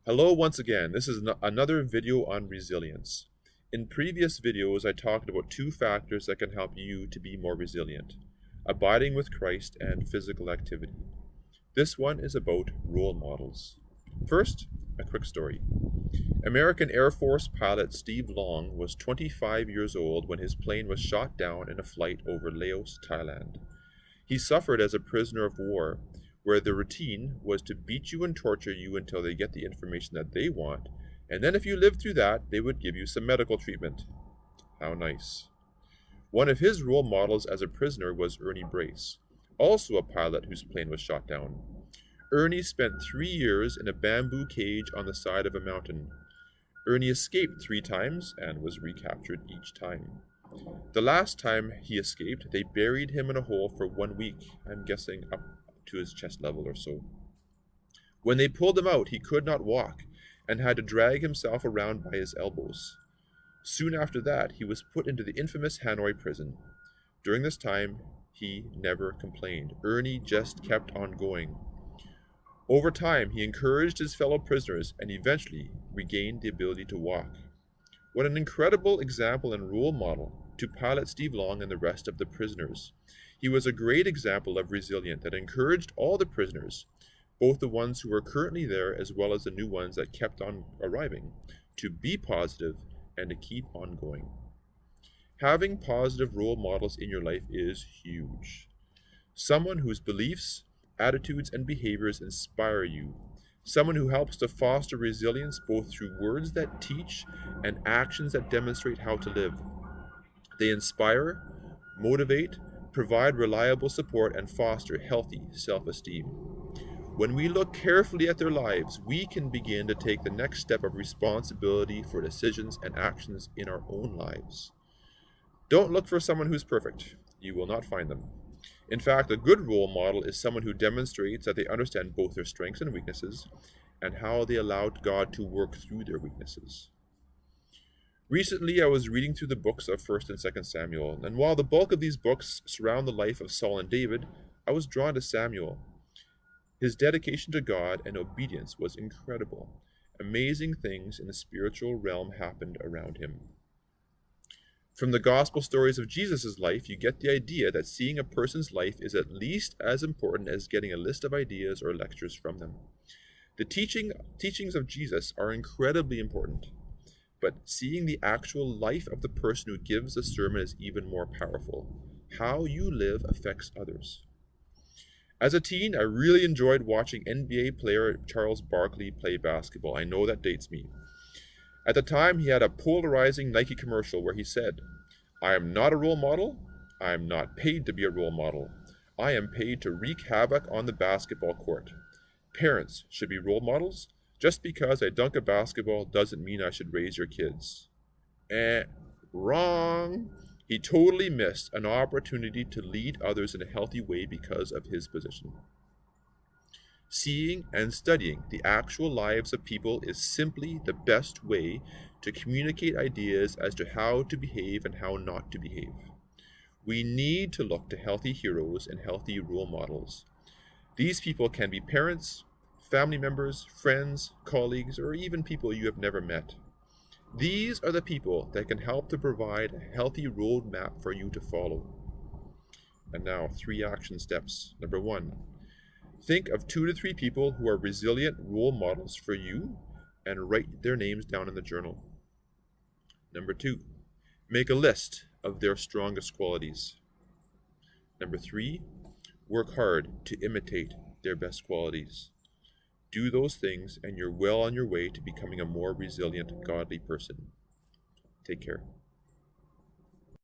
Hello once again, this is another video on resilience. In previous videos I talked about two factors that can help you to be more resilient: abiding with Christ and physical activity. This one is about role models. First, a quick story. American Air Force pilot Steve Long was 25 years old when his plane was shot down in a flight over Laos, Thailand. He suffered as a prisoner of war, where the routine was to beat you and torture you until they get the information that they want, and then if you lived through that, they would give you some medical treatment. How nice. One of his role models as a prisoner was Ernie Brace, also a pilot whose plane was shot down. Ernie spent 3 years in a bamboo cage on the side of a mountain. Ernie escaped 3 times and was recaptured each time. The last time he escaped, they buried him in a hole for 1 week, I'm guessing up to his chest level or so. When they pulled him out, he could not walk and had to drag himself around by his elbows. Soon after that, he was put into the infamous Hanoi prison. During this time, he never complained. Ernie just kept on going. Over time, he encouraged his fellow prisoners and eventually regained the ability to walk. What an incredible example and role model to pilot Steve Long and the rest of the prisoners. He was a great example of resilience that encouraged all the prisoners, both the ones who were currently there as well as the new ones that kept on arriving, to be positive and to keep on going. Having positive role models in your life is huge. Someone whose beliefs, attitudes, and behaviors inspire you. Someone who helps to foster resilience both through words that teach and actions that demonstrate how to live. They inspire, motivate, provide reliable support, and foster healthy self-esteem. When we look carefully at their lives, we can begin to take the next step of responsibility for decisions and actions in our own lives. Don't look for someone who's perfect. You will not find them. In fact, a good role model is someone who demonstrates that they understand both their strengths and weaknesses and how they allowed God to work through their weaknesses. Recently, I was reading through the books of 1st and 2nd Samuel, and while the bulk of these books surround the life of Saul and David, I was drawn to Samuel. His dedication to God and obedience was incredible. Amazing things in the spiritual realm happened around him. From the gospel stories of Jesus' life, you get the idea that seeing a person's life is at least as important as getting a list of ideas or lectures from them. The teachings of Jesus are incredibly important, but seeing the actual life of the person who gives the sermon is even more powerful. How you live affects others. As a teen, I really enjoyed watching NBA player Charles Barkley play basketball. I know that dates me. At the time, he had a polarizing Nike commercial where he said, "I am not a role model. I am not paid to be a role model. I am paid to wreak havoc on the basketball court. Parents should be role models. Just because I dunk a basketball doesn't mean I should raise your kids." Wrong. He totally missed an opportunity to lead others in a healthy way because of his position. Seeing and studying the actual lives of people is simply the best way to communicate ideas as to how to behave and how not to behave. We need to look to healthy heroes and healthy role models. These people can be parents, family members, friends, colleagues, or even people you have never met. These are the people that can help to provide a healthy roadmap for you to follow. And now, 3 action steps. Number 1, think of 2 to 3 people who are resilient role models for you and write their names down in the journal. Number 2, make a list of their strongest qualities. Number 3, work hard to imitate their best qualities. Do those things and you're well on your way to becoming a more resilient, godly person. Take care.